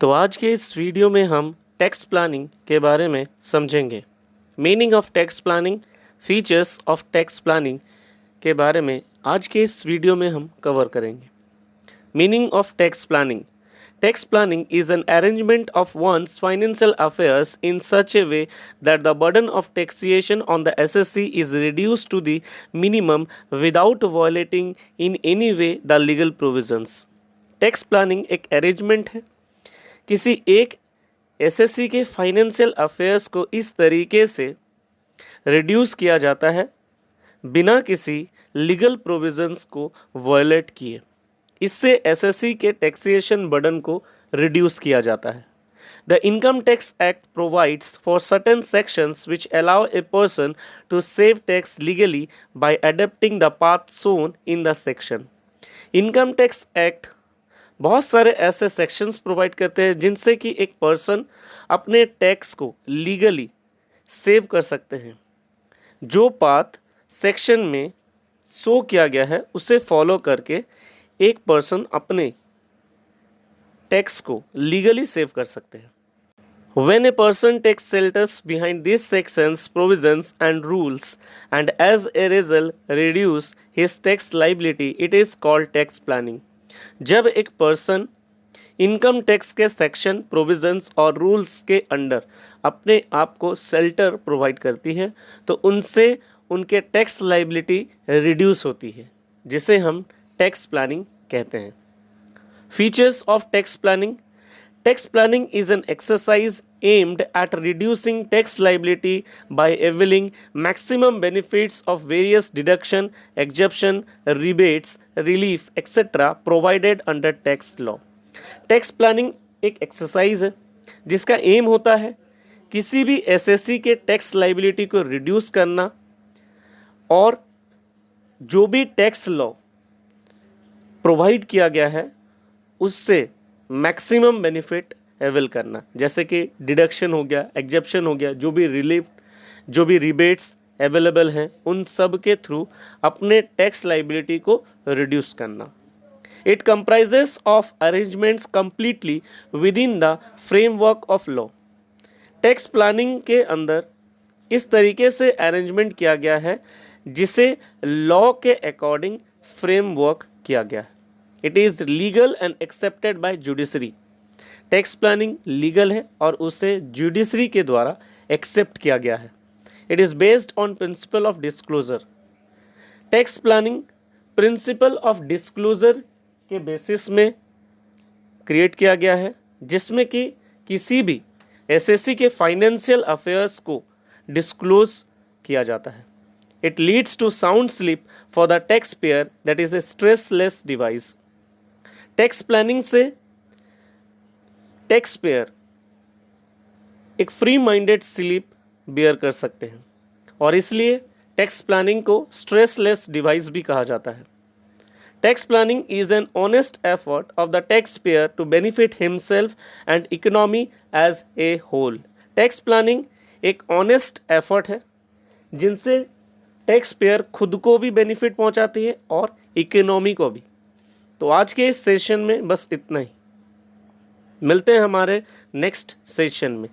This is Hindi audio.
तो आज के इस वीडियो में हम टैक्स प्लानिंग के बारे में समझेंगे। Meaning of tax planning, features of tax planning के बारे में आज के इस वीडियो में हम कवर करेंगे। Meaning of tax planning: tax planning is an arrangement of one's financial affairs in such a way that the burden of taxation on the assessee is reduced to the minimum without violating in any way the legal provisions। Tax planning एक अरेंजमेंट है किसी एक एसएससी के फाइनेंशियल अफेयर्स को इस तरीके से रिड्यूस किया जाता है बिना किसी लीगल प्रोविजंस को वायलेट किए। इससे एसएससी के टैक्सेशन बर्डन को रिड्यूस किया जाता है। The income tax act provides for certain sections which allow a person to save tax legally by adopting the path shown in the section. Income tax act बहुत सारे ऐसे सेक्शंस प्रोवाइड करते हैं जिनसे कि एक पर्सन अपने टैक्स को लीगली सेव कर सकते हैं। जो पाथ सेक्शन में शो किया गया है उसे फॉलो करके एक पर्सन अपने टैक्स को लीगली सेव कर सकते हैं। When a person takes shelters behind these sections, provisions and rules and as a result reduce his tax liability, it is called tax planning। जब एक पर्सन इनकम टैक्स के सेक्शन, प्रोविजंस और रूल्स के अंडर अपने आप को शेल्टर प्रोवाइड करती है तो उनसे उनके टैक्स लाइबिलिटी रिड्यूस होती है, जिसे हम टैक्स प्लानिंग कहते हैं। Features of tax planning: tax planning is an exercise aimed at reducing tax liability by availing maximum benefits of various deduction, exemption, rebates, relief, etc. provided under tax law। Tax planning एक एक्सरसाइज है जिसका एम होता है किसी भी एसएससी के टैक्स लाइबिलिटी को रिड्यूस करना और जो भी टैक्स लॉ प्रोवाइड किया गया है उससे मैक्सिमम बेनिफिट अवेल करना, जैसे कि डिडक्शन हो गया, एग्जेप्शन हो गया, जो भी रिलीफ, जो भी रिबेट्स अवेलेबल हैं उन सब के थ्रू अपने टैक्स लाइबिलिटी को रिड्यूस करना। It comprises of arrangements completely with in the framework of law. Tax planning के अंदर इस तरीके से अरेंजमेंट किया गया है जिसे लॉ के अकॉर्डिंग फ्रेमवर्क किया गया है। It is legal and accepted by judiciary. Tax planning legal है और उसे जुडिशरी के द्वारा एक्सेप्ट किया गया है। It is based on principle of disclosure. Tax planning principle of disclosure के बेसिस में क्रिएट किया गया है, जिसमें कि किसी भी एसएससी के फाइनेंशियल अफेयर्स को डिस्क्लोज किया जाता है। It leads to sound sleep for the tax payer that is a stressless device. Tax planning से टैक्स पेयर एक फ्री माइंडेड स्लीप बियर कर सकते हैं और इसलिए टैक्स प्लानिंग को स्ट्रेसलेस डिवाइस भी कहा जाता है। Tax planning is an honest effort of the tax payer to benefit himself and economy as a whole. Tax planning एक ऑनेस्ट एफर्ट है जिनसे टैक्स पेयर खुद को भी बेनिफिट पहुंचाती है और इकोनॉमी को भी। तो आज के इस सेशन में बस इतना ही। मिलते हैं हमारे नेक्स्ट सेशन में।